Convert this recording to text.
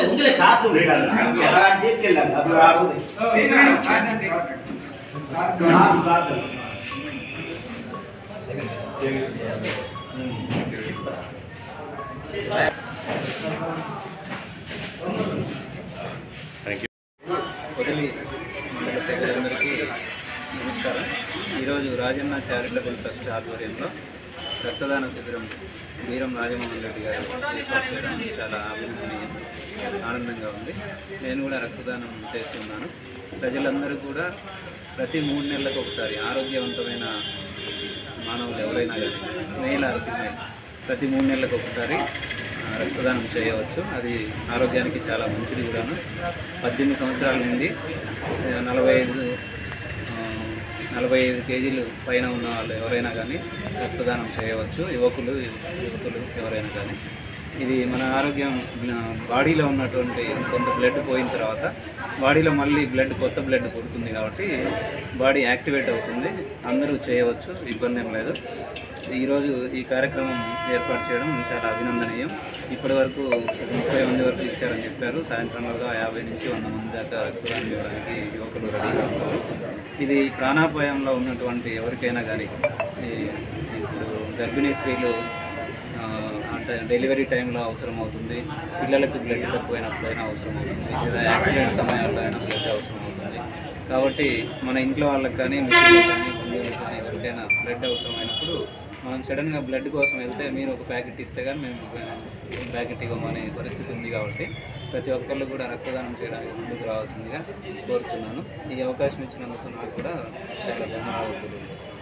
ముందులే కాదు తీసుకెళ్ళండి అది కాదు వదిలి మండల ప్రజలందరికీ నమస్కారం. ఈరోజు రాజన్న చారిటబుల్ ట్రస్ట్ ఆధ్వర్యంలో రక్తదాన శిబిరం వీరం రాజమోహన్ రెడ్డి గారు ఏర్పాటు చేయడం చాలా అభినందనీయం, ఆనందంగా ఉంది. నేను కూడా రక్తదానం చేస్తున్నాను. ప్రజలందరూ కూడా ప్రతి 3 నెలలకు ఒకసారి ఆరోగ్యవంతమైన మానవులు ఎవరైనా కానీ మెయిల్ ఆర్ ఫీమేల్ ప్రతి 3 నెలలకు ఒకసారి రక్తదానం చేయవచ్చు. అది ఆరోగ్యానికి చాలా మంచిది కూడాను. 18 సంవత్సరాల నుండి 45 కేజీలు పైన ఉన్న వాళ్ళు ఎవరైనా కానీ రక్తదానం చేయవచ్చు. యువతులు ఎవరైనా కానీ. ఇది మన ఆరోగ్యం, బాడీలో ఉన్నటువంటి కొంత బ్లడ్ పోయిన తర్వాత బాడీలో మళ్ళీ కొత్త బ్లడ్ పుడుతుంది కాబట్టి బాడీ యాక్టివేట్ అవుతుంది. అందరూ చేయవచ్చు, ఇబ్బంది ఏం లేదు. ఈరోజు ఈ కార్యక్రమం ఏర్పాటు చేయడం చాలా అభినందనీయం. ఇప్పటి వరకు 30 మంది వరకు ఇచ్చారని చెప్పారు. సాయంత్రంలో 50 నుంచి 100 మంది దాకా రక్తదానం ఇవ్వడానికి యువకులు రెడీగా ఉంటారు. ఇది ప్రాణాపాయంలో ఉన్నటువంటి ఎవరికైనా కానీ, ఇప్పుడు గర్భిణీ స్త్రీలు అంటే డెలివరీ టైంలో అవసరం అవుతుంది, పిల్లలకు బ్లడ్ తక్కువైనప్పుడైనా అవసరం అవుతుంది, లేదా యాక్సిడెంట్ సమయాల్లో అయినా బ్లడ్ అవసరం అవుతుంది. కాబట్టి మన ఇంట్లో వాళ్ళకి కానీ, మిత్రులకు కానీ, బంధువులకు కానీ ఎవరికైనా బ్లడ్ అవసరమైనప్పుడు మనం సడన్గా బ్లడ్ కోసం వెళ్తే మీరు ఒక ప్యాకెట్ ఇస్తే కానీ మేము ప్యాకెట్ ఇవ్వమనే పరిస్థితి ఉంది. కాబట్టి ప్రతి ఒక్కళ్ళు కూడా రక్తదానం చేయడానికి ముందుకు రావాల్సిందిగా కోరుతున్నాను. ఈ అవకాశం ఇచ్చినందుకు నాకు కూడా చాలా ధన్యవాదాలు తెలియజేస్తున్నాను.